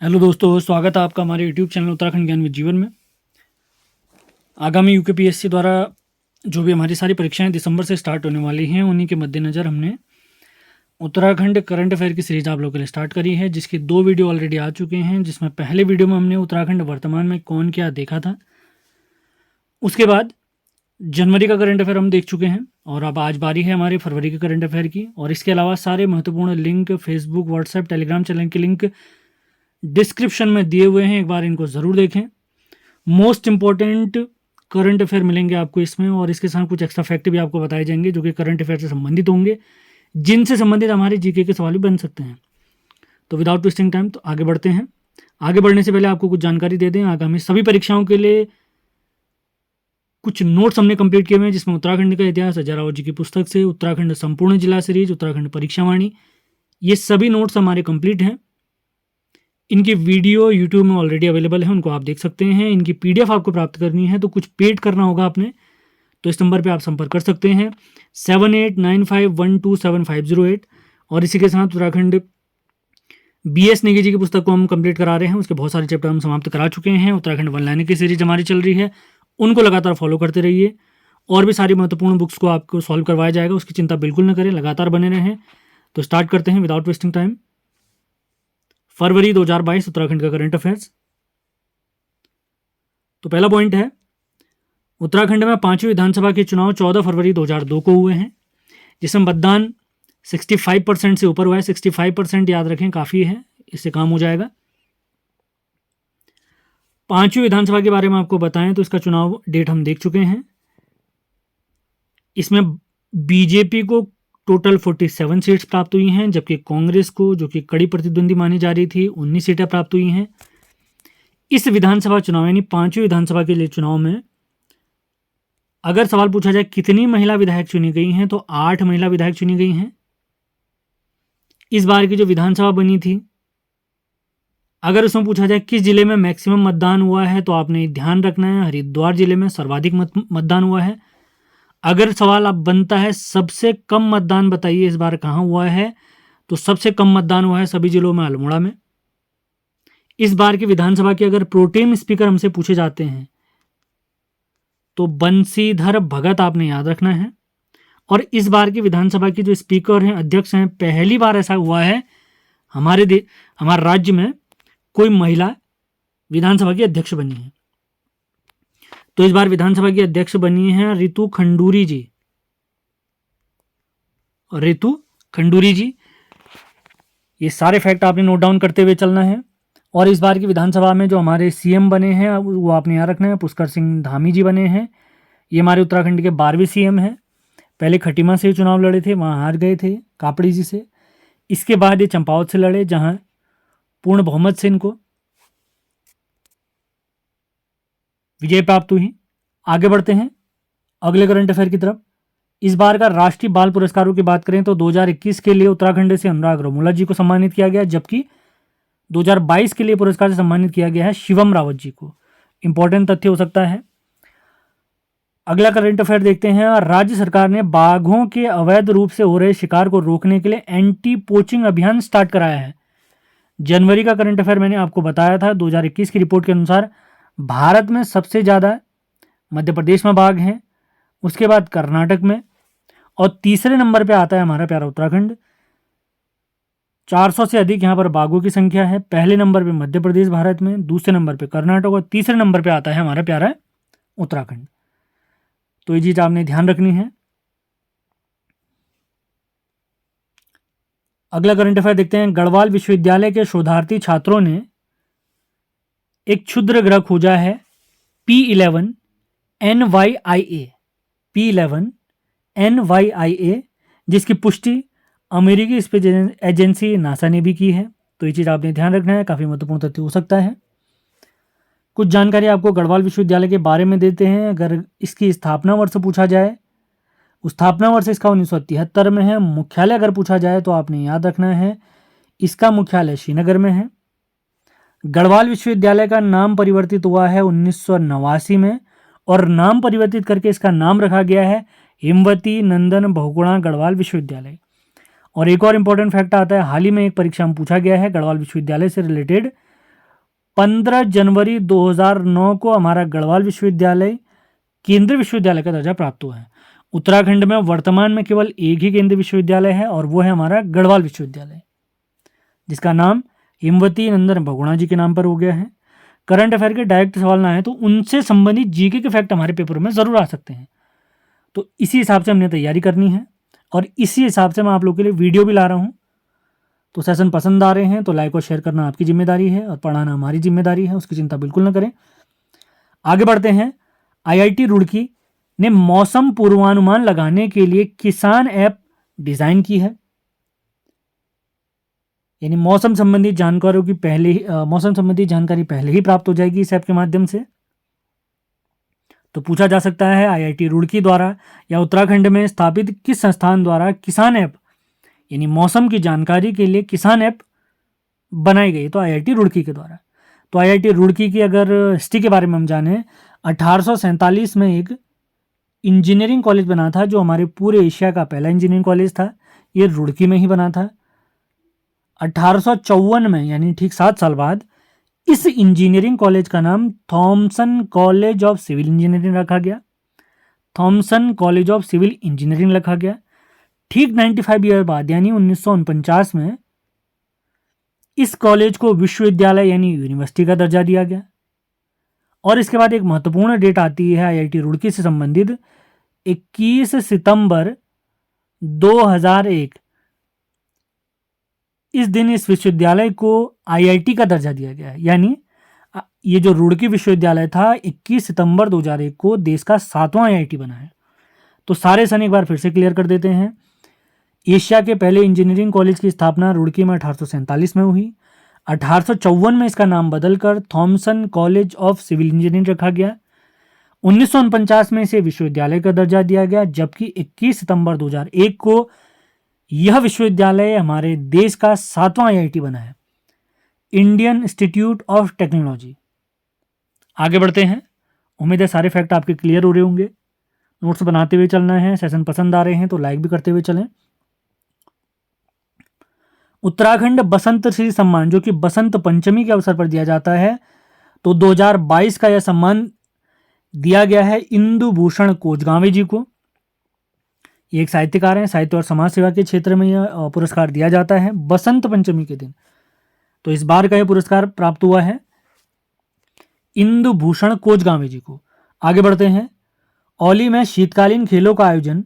Hello दोस्तों, स्वागत है आपका हमारे यूट्यूब चैनल उत्तराखंड ज्ञान विद जीवन में। आगामी यूकेपीएससी द्वारा जो भी हमारी सारी परीक्षाएं दिसंबर से स्टार्ट होने वाली हैं, उन्हीं के मद्देनज़र हमने उत्तराखंड करंट अफेयर की सीरीज आप लोगों के लिए स्टार्ट करी है, जिसकी 2 वीडियो ऑलरेडी आ चुके हैं। जिसमें पहले वीडियो में हमने उत्तराखंड वर्तमान में कौन क्या देखा था, उसके बाद जनवरी का करंट अफेयर हम देख चुके हैं, और अब आज बारी है हमारे फरवरी के करंट अफेयर की। और इसके अलावा सारे महत्वपूर्ण link Facebook, WhatsApp, Telegram channel के लिंक डिस्क्रिप्शन में दिए हुए हैं, एक बार इनको ज़रूर देखें। मोस्ट इंपॉर्टेंट करंट अफेयर मिलेंगे आपको इसमें, और इसके साथ कुछ एक्स्ट्रा फैक्ट भी आपको बताए जाएंगे जो कि करंट अफेयर से संबंधित होंगे, जिनसे संबंधित हमारे जीके के सवाल भी बन सकते हैं। तो विदाउट वेस्टिंग टाइम तो आगे बढ़ते हैं। आगे बढ़ने से पहले आपको कुछ जानकारी दे दें, आगामी सभी परीक्षाओं के लिए कुछ नोट्स हमने कंप्लीट किए हुए हैं, जिसमें उत्तराखंड का इतिहास, अजय रावत जी की पुस्तक से, उत्तराखंड संपूर्ण जिला सीरीज, उत्तराखंड परीक्षावाणी, ये सभी नोट्स हमारे कंप्लीट हैं। इनकी वीडियो यूट्यूब में ऑलरेडी अवेलेबल है, उनको आप देख सकते हैं। इनकी पीडीएफ आपको प्राप्त करनी है तो कुछ पेड करना होगा आपने, तो इस नंबर पे आप संपर्क कर सकते हैं 7895127508। और इसी के साथ उत्तराखंड BS नेगी जी की पुस्तक को हम कंप्लीट करा रहे हैं, उसके बहुत सारे चैप्टर हम समाप्त करा चुके हैं। उत्तराखंड वन लाइनर की सीरीज हमारी चल रही है, उनको लगातार फॉलो करते रहिए। और भी सारी महत्वपूर्ण बुक्स को आपको सॉल्व करवाया जाएगा, उसकी चिंता बिल्कुल न करें, लगातार बने रहें। तो स्टार्ट करते हैं विदाउट वेस्टिंग टाइम। फरवरी 2022 उत्तराखंड का करंट अफेयर्स। तो पहला पॉइंट है, उत्तराखंड में 5वीं विधानसभा के चुनाव 14 फरवरी 2002 को हुए हैं, जिसमें मतदान 65% से ऊपर हुआ है। 65% याद रखें, काफ़ी है, इससे काम हो जाएगा। 5वीं विधानसभा के बारे में आपको बताएं तो इसका चुनाव डेट हम देख चुके हैं। इसमें बीजेपी को टोटल 47 सीट्स प्राप्त हुई हैं, जबकि कांग्रेस को, जो कि कड़ी प्रतिद्वंदी मानी जा रही थी, 19 सीटें प्राप्त हुई हैं। इस विधानसभा चुनाव यानी 5वीं विधानसभा के लिए चुनाव में अगर सवाल पूछा जाए कितनी महिला विधायक चुनी गई हैं, तो 8 महिला विधायक चुनी गई हैं। इस बार की जो विधानसभा बनी थी, अगर उसमें पूछा जाए किस जिले में मैक्सिमम मतदान हुआ है, तो आपने ध्यान रखना है हरिद्वार जिले में सर्वाधिक मतदान हुआ है। अगर सवाल अब बनता है सबसे कम मतदान बताइए इस बार कहाँ हुआ है, तो सबसे कम मतदान हुआ है सभी जिलों में अल्मोड़ा में। इस बार की विधानसभा के अगर प्रोटेम स्पीकर हमसे पूछे जाते हैं तो बंशीधर भगत आपने याद रखना है। और इस बार की विधानसभा की जो स्पीकर हैं, अध्यक्ष हैं, पहली बार ऐसा हुआ है हमारे राज्य में कोई महिला विधानसभा की अध्यक्ष बनी है। तो इस बार विधानसभा की अध्यक्ष बनी है रितु खंडूरी जी। रितु खंडूरी जी, ये सारे फैक्ट आपने नोट डाउन करते हुए चलना है। और इस बार की विधानसभा में जो हमारे सीएम बने हैं वो आपने याद रखना है, पुष्कर सिंह धामी जी बने हैं। ये हमारे उत्तराखंड के 12वें सीएम हैं। पहले खटीमा से चुनाव लड़े थे, वहाँ हार गए थे कापड़ी जी से। इसके बाद ये चंपावत से लड़े, जहाँ पूर्ण बहुमत से इनको विजय प्राप्त हुई। आगे बढ़ते हैं अगले करंट अफेयर की तरफ। इस बार का राष्ट्रीय बाल पुरस्कारों की बात करें तो 2021 के लिए उत्तराखंड से अनुराग रोमुला जी को सम्मानित किया गया, जबकि 2022 के लिए पुरस्कार से सम्मानित किया गया है शिवम रावत जी को। इंपॉर्टेंट तथ्य हो सकता है। अगला करंट अफेयर देखते हैं। राज्य सरकार ने बाघों के अवैध रूप से हो रहे शिकार को रोकने के लिए एंटी पोचिंग अभियान स्टार्ट कराया है। जनवरी का करंट अफेयर मैंने आपको बताया था, 2021 की रिपोर्ट के अनुसार भारत में सबसे ज़्यादा मध्य प्रदेश में बाघ हैं, उसके बाद कर्नाटक में, और तीसरे नंबर पे आता है हमारा प्यारा उत्तराखंड। 400 से अधिक यहाँ पर बाघों की संख्या है। पहले नंबर पे मध्य प्रदेश भारत में, दूसरे नंबर पे कर्नाटक, और तीसरे नंबर पे आता है हमारा प्यारा उत्तराखंड। तो ये चीज़ आपने ध्यान रखनी है। अगला करंट अफेयर देखते हैं। गढ़वाल विश्वविद्यालय के शोधार्थी छात्रों ने एक क्षुद्र ग्रह खोजा है P11 NYIA, P11 NYIA, जिसकी पुष्टि अमेरिकी स्पेस एजेंसी नासा ने भी की है। तो ये चीज़ आपने ध्यान रखना है, काफ़ी महत्वपूर्ण तथ्य हो सकता है। कुछ जानकारी आपको गढ़वाल विश्वविद्यालय के बारे में देते हैं। अगर इसकी स्थापना वर्ष पूछा जाए, स्थापना वर्ष इसका 1973 में है। मुख्यालय अगर पूछा जाए तो आपने याद रखना है इसका मुख्यालय श्रीनगर में है। गढ़वाल विश्वविद्यालय का नाम परिवर्तित हुआ है 1989 में, और नाम परिवर्तित करके इसका नाम रखा गया है हिमवती नंदन बहुगुणा गढ़वाल विश्वविद्यालय। और एक और इम्पोर्टेंट फैक्ट आता है, हाल ही में एक परीक्षा में पूछा गया है गढ़वाल विश्वविद्यालय से रिलेटेड, 15 जनवरी 2009 को हमारा गढ़वाल विश्वविद्यालय केंद्रीय विश्वविद्यालय का दर्जा प्राप्त हुआ है। उत्तराखंड में वर्तमान में केवल एक ही केंद्रीय विश्वविद्यालय है और वो है हमारा गढ़वाल विश्वविद्यालय, जिसका नाम हिमवती नंदन बहुगुणा जी के नाम पर हो गया है। करंट अफेयर के डायरेक्ट सवाल ना आए तो उनसे संबंधित जीके के फैक्ट हमारे पेपर में ज़रूर आ सकते हैं, तो इसी हिसाब से हमने तैयारी करनी है और इसी हिसाब से मैं आप लोगों के लिए वीडियो भी ला रहा हूँ। तो सेशन पसंद आ रहे हैं तो लाइक और शेयर करना आपकी जिम्मेदारी है और पढ़ाना हमारी जिम्मेदारी है, उसकी चिंता बिल्कुल ना करें। आगे बढ़ते हैं। IIT रुड़की ने मौसम पूर्वानुमान लगाने के लिए किसान ऐप डिजाइन की है, यानी मौसम संबंधी जानकारी पहले ही प्राप्त हो जाएगी इस ऐप के माध्यम से। तो पूछा जा सकता है IIT रुड़की द्वारा या उत्तराखंड में स्थापित किस संस्थान द्वारा किसान ऐप यानी मौसम की जानकारी के लिए किसान ऐप बनाई गई, तो IIT रुड़की के द्वारा। तो IIT रुड़की की अगर हिस्ट्री के बारे में हम जानें, 1847 में एक इंजीनियरिंग कॉलेज बना था जो हमारे पूरे एशिया का पहला इंजीनियरिंग कॉलेज था, ये रुड़की में ही बना था। 1854 में यानी ठीक 7 साल बाद इस इंजीनियरिंग कॉलेज का नाम Thomason college of civil engineering रखा गया। Thomason college of civil engineering रखा गया। ठीक 95 ईयर बाद यानी 1949 में इस कॉलेज को विश्वविद्यालय यानी यूनिवर्सिटी का दर्जा दिया गया। और इसके बाद एक महत्वपूर्ण डेट आती है IIT रुड़की से संबंधित 21 सितंबर 2001। इस दिन इस विश्वविद्यालय को IIT का दर्जा दिया गया है, यानी ये जो रुड़की विश्वविद्यालय था 21 सितंबर 2001 को देश का 7वां IIT बना है। तो सारे सन एक बार फिर से क्लियर कर देते हैं। एशिया के पहले इंजीनियरिंग कॉलेज की स्थापना रुड़की में 1847 में हुई। 1854 में इसका नाम बदलकर Thomason college of civil engineering रखा गया। 1949 में इसे विश्वविद्यालय का दर्जा दिया गया, जबकि 21 सितंबर 2001 को यह विश्वविद्यालय हमारे देश का 7वां IIT बना है, इंडियन इंस्टीट्यूट ऑफ टेक्नोलॉजी। आगे बढ़ते हैं। उम्मीद है सारे फैक्ट आपके क्लियर हो रहे होंगे। नोट्स बनाते हुए चलना है। सेशन पसंद आ रहे हैं तो लाइक भी करते हुए चलें। उत्तराखंड बसंत श्री सम्मान जो कि बसंत पंचमी के अवसर पर दिया जाता है, तो 2022 का यह सम्मान दिया गया है इंदु भूषण कोजगांवे जी को। ये एक साहित्यकार हैं, साहित्य और समाज सेवा के क्षेत्र में यह पुरस्कार दिया जाता है बसंत पंचमी के दिन। तो इस बार का यह पुरस्कार प्राप्त हुआ है इंदु भूषण कोजगांवे जी को। आगे बढ़ते हैं। औली में शीतकालीन खेलों का आयोजन,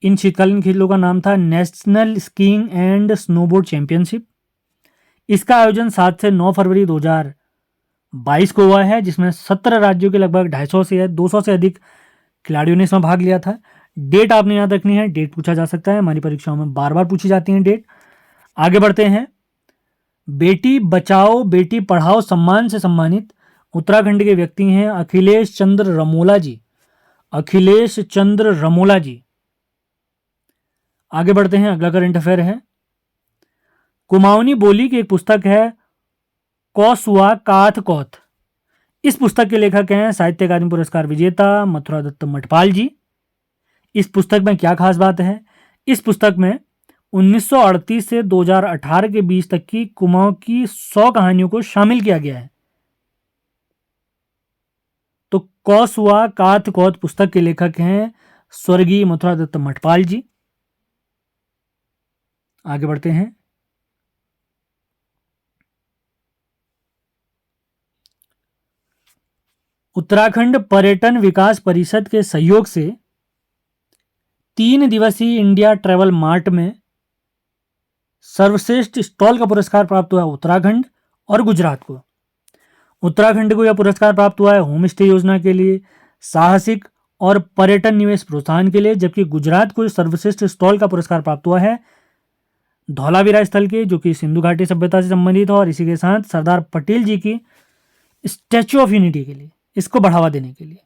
इन शीतकालीन खेलों का नाम था national skiing and snowboard championship. इसका आयोजन 7 से 9 फरवरी 2022 को हुआ है, जिसमें 17 राज्यों के लगभग 250 से अधिक खिलाड़ियों ने इसमें भाग लिया था। डेट आपने याद रखनी है, डेट पूछा जा सकता है, हमारी परीक्षाओं में बार बार पूछी जाती है डेट। आगे बढ़ते हैं। बेटी बचाओ बेटी पढ़ाओ सम्मान से सम्मानित उत्तराखंड के व्यक्ति हैं अखिलेश चंद्र रमोला जी। अखिलेश चंद्र रमोला जी। आगे बढ़ते हैं। अगला करंट अफेयर है। कुमाऊनी बोली की एक पुस्तक है कौसुआ काथ कौथ। इस पुस्तक के लेखक हैं साहित्य अकादमी पुरस्कार विजेता मथुरा दत्त मठपाल जी। इस पुस्तक में क्या खास बात है? इस पुस्तक में 1938 से 2018 के बीच तक की कुमाऊं की 100 कहानियों को शामिल किया गया है। तो कौसुआ काथ कौथ पुस्तक के लेखक हैं स्वर्गीय मथुरा दत्त मठपाल जी। आगे बढ़ते हैं। उत्तराखंड पर्यटन विकास परिषद के सहयोग से 3 दिवसीय इंडिया ट्रैवल मार्ट में सर्वश्रेष्ठ स्टॉल का पुरस्कार प्राप्त हुआ उत्तराखंड और गुजरात को। उत्तराखंड को यह पुरस्कार प्राप्त हुआ है होम स्टे योजना के लिए, साहसिक और पर्यटन निवेश प्रोत्साहन के लिए, जबकि गुजरात को सर्वश्रेष्ठ स्टॉल का पुरस्कार प्राप्त हुआ है धौलावीरा स्थल के, जो कि सिंधु घाटी सभ्यता से संबंधित है, और इसी के साथ सरदार पटेल जी की स्टैच्यू ऑफ यूनिटी के लिए, इसको बढ़ावा देने के लिए।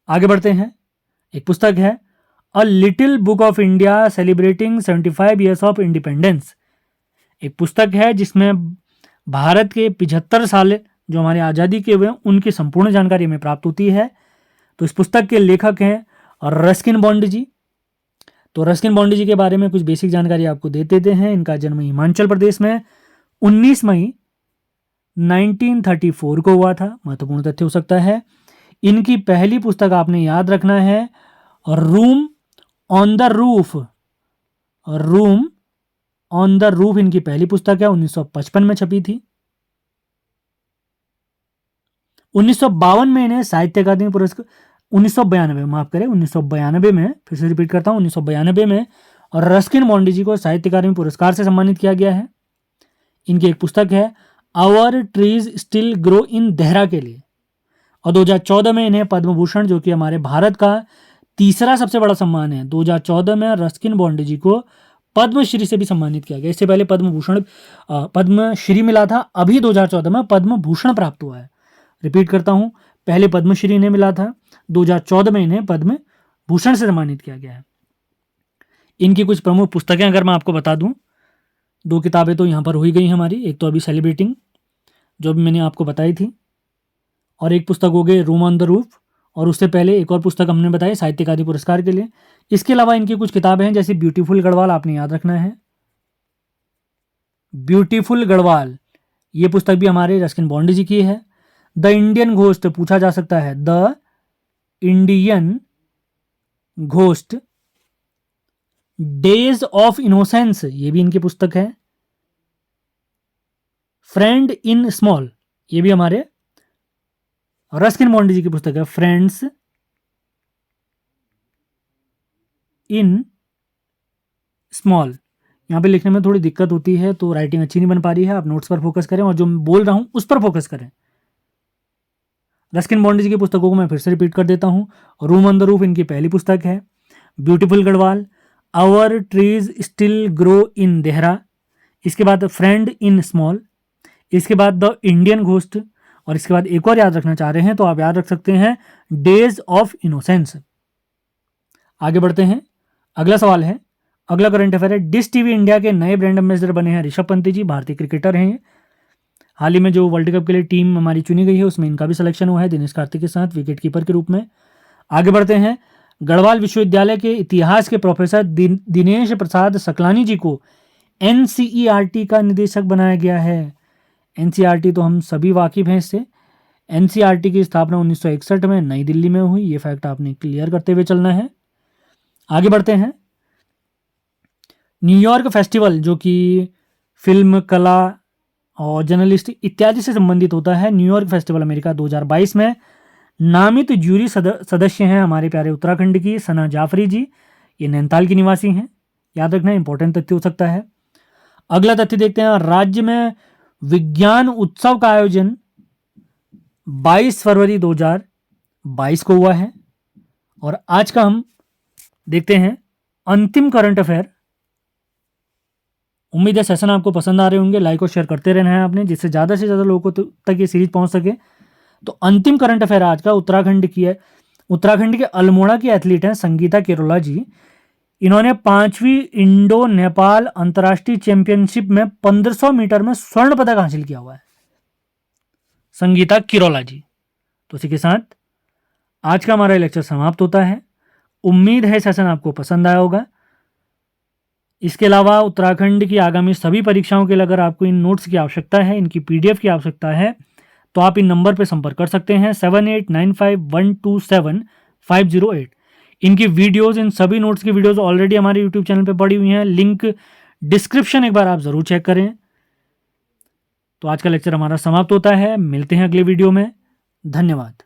आगे बढ़ते हैं। एक पुस्तक है a little book of India celebrating 75 years of independence. एक पुस्तक है जिसमें भारत के 75 साल जो हमारी आज़ादी के हुए उनकी संपूर्ण जानकारी हमें प्राप्त होती है। तो इस पुस्तक के लेखक हैं रस्किन बॉन्ड जी। तो रस्किन बॉन्ड जी के बारे में कुछ बेसिक जानकारी आपको दे देते हैं। इनका जन्म हिमाचल प्रदेश में 19 मई 1934 को हुआ था। महत्वपूर्ण तथ्य हो सकता है। इनकी पहली पुस्तक आपने याद रखना है room on the roof. Room on the roof इनकी पहली पुस्तक है, 1955 में छपी थी। 1952 में इन्हें साहित्य अकादमी पुरस्कार, 1992 माफ करें, 1992 में, फिर से रिपीट करता हूं, 1992 में और रस्किन बॉन्डी जी को साहित्य अकादमी पुरस्कार से सम्मानित किया गया है। इनकी एक पुस्तक है our trees still grow in Dehra के लिए। और 2014 में इन्हें पद्म भूषण, जो कि हमारे भारत का तीसरा सबसे बड़ा सम्मान है, 2014 में रस्किन बॉन्डी जी को पद्मश्री से भी सम्मानित किया गया। इससे पहले पद्म भूषण, पद्मश्री मिला था, अभी 2014 में पद्म भूषण प्राप्त हुआ है। रिपीट करता हूं, पहले पद्मश्री इन्हें मिला था, 2014 में इन्हें पद्म भूषण से सम्मानित किया गया है। इनकी कुछ प्रमुख पुस्तकें अगर मैं आपको बता दूं, 2 किताबें तो यहाँ पर हो ही गई हमारी। एक तो अभी सेलिब्रेटिंग, जो भी मैंने आपको बताई थी, और एक पुस्तक हो गई रूम ऑन द रूफ, और उससे पहले एक और पुस्तक हमने बताई साहित्य अकादमी पुरस्कार के लिए। इसके अलावा इनकी कुछ किताबें हैं, जैसे ब्यूटीफुल गढ़वाल, आपने याद रखना है, ब्यूटीफुल गढ़वाल, ये पुस्तक भी हमारे रस्किन बॉन्डी जी की है। द इंडियन घोस्ट, पूछा जा सकता है, the Indian ghost, days of innocence, ये भी इनकी पुस्तक है। फ्रेंड इन स्मॉल, ये भी हमारे रस्किन बॉन्डी जी की पुस्तक है, फ्रेंड्स इन स्मॉल। यहाँ पे लिखने में थोड़ी दिक्कत होती है, तो राइटिंग अच्छी नहीं बन पा रही है। आप नोट्स पर फोकस करें और जो मैं बोल रहा हूं उस पर फोकस करें। रस्किन बॉन्डी जी की पुस्तकों को मैं फिर से रिपीट कर देता हूं। रूम ऑन द रूफ इनकी पहली पुस्तक है, beautiful Garhwal, our trees still grow in Dehra, इसके बाद फ्रेंड इन स्मॉल, इसके बाद द इंडियन घोस्ट, और इसके बाद एक और याद रखना चाह रहे हैं तो आप याद रख सकते हैं, डेज ऑफ इनोसेंस। आगे बढ़ते हैं, अगला सवाल है, अगला करंट अफेयर है, डिश टीवी इंडिया के नए ब्रांड एम्बेसडर बने हैं ऋषभ पंत जी, भारतीय क्रिकेटर हैं। हाल ही में जो वर्ल्ड कप के लिए टीम हमारी चुनी गई है उसमें इनका भी सिलेक्शन हुआ है दिनेश कार्तिक के साथ विकेट कीपर के रूप में। आगे बढ़ते हैं, गढ़वाल विश्वविद्यालय के इतिहास के प्रोफेसर दिनेश प्रसाद सकलानी जी को एनसीईआरटी का निदेशक बनाया गया है। एनसीईआरटी तो हम सभी वाकिफ हैं इससे। एनसीईआरटी की स्थापना 1961 में नई दिल्ली में हुई, ये फैक्ट आपने क्लियर करते हुए चलना है। आगे बढ़ते हैं, न्यूयॉर्क फेस्टिवल, जो कि फिल्म, कला और जर्नलिस्ट इत्यादि से संबंधित होता है, न्यूयॉर्क फेस्टिवल अमेरिका 2022 में नामित जूरी सदस्य हैं हमारे प्यारे उत्तराखंड की सना जाफरी जी, ये नैनीताल की निवासी हैं। याद रखना, इंपॉर्टेंट तथ्य हो सकता है। अगला तथ्य देखते हैं, राज्य में विज्ञान उत्सव का आयोजन 22 फरवरी 2022 को हुआ है। और आज का हम देखते हैं अंतिम करंट अफेयर। उम्मीद है सेशन आपको पसंद आ रहे होंगे, लाइक और शेयर करते रहना है आपने, जिससे ज़्यादा से ज़्यादा लोगों तक ये सीरीज पहुंच सके। तो अंतिम करंट अफेयर आज का उत्तराखंड की है। उत्तराखंड के अल्मोड़ा की एथलीट हैं संगीता किरोला जी। इन्होंने 5वीं इंडो नेपाल अंतर्राष्ट्रीय चैंपियनशिप में 1500 मीटर में स्वर्ण पदक हासिल किया हुआ है, संगीता किरोला जी। तो इसी के साथ आज का हमारा लेक्चर समाप्त होता है। उम्मीद है सेशन आपको पसंद आया होगा। इसके अलावा उत्तराखंड की आगामी सभी परीक्षाओं के लिए अगर आपको इन नोट्स की आवश्यकता है, इनकी पीडीएफ की आवश्यकता है, तो आप इन नंबर पर संपर्क कर सकते हैं 7895127508। इनकी वीडियोस, इन सभी नोट्स की वीडियोस ऑलरेडी हमारे यूट्यूब चैनल पे पड़ी हुई हैं, लिंक डिस्क्रिप्शन एक बार आप ज़रूर चेक करें। तो आज का लेक्चर हमारा समाप्त होता है, मिलते हैं अगले वीडियो में, धन्यवाद।